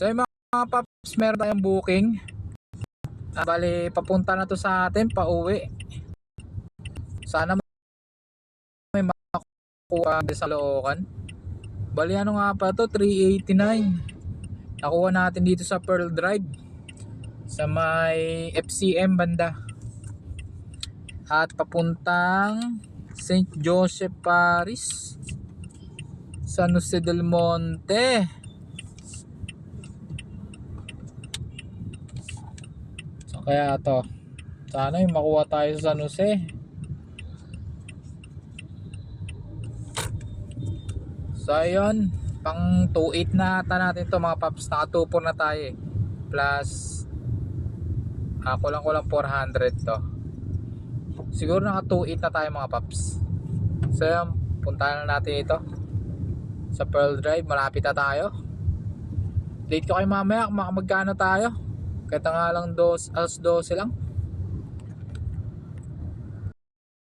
So yung mga paps, meron tayong booking. Bali, papunta na to sa atin, pauwi. Sana may makuha sa Caloocan. Bali, ano nga pa to, 389. Nakuha natin dito sa Pearl Drive, sa may FCM banda. At papuntang St. Joseph Paris, San Jose del Monte. So kaya to, sana yung makuha tayo sa San Jose. So ayun, pang 2.8 na ata natin to mga paps. Naka 2.4 na tayo eh. Plus kulang 400 to. Siguro naka 2.8 na tayo mga paps. So yun, puntahan na natin ito sa Pearl Drive. Malapit na tayo. Late ko kayo mamaya kung magkano tayo. Kahit nga lang alas 12 lang.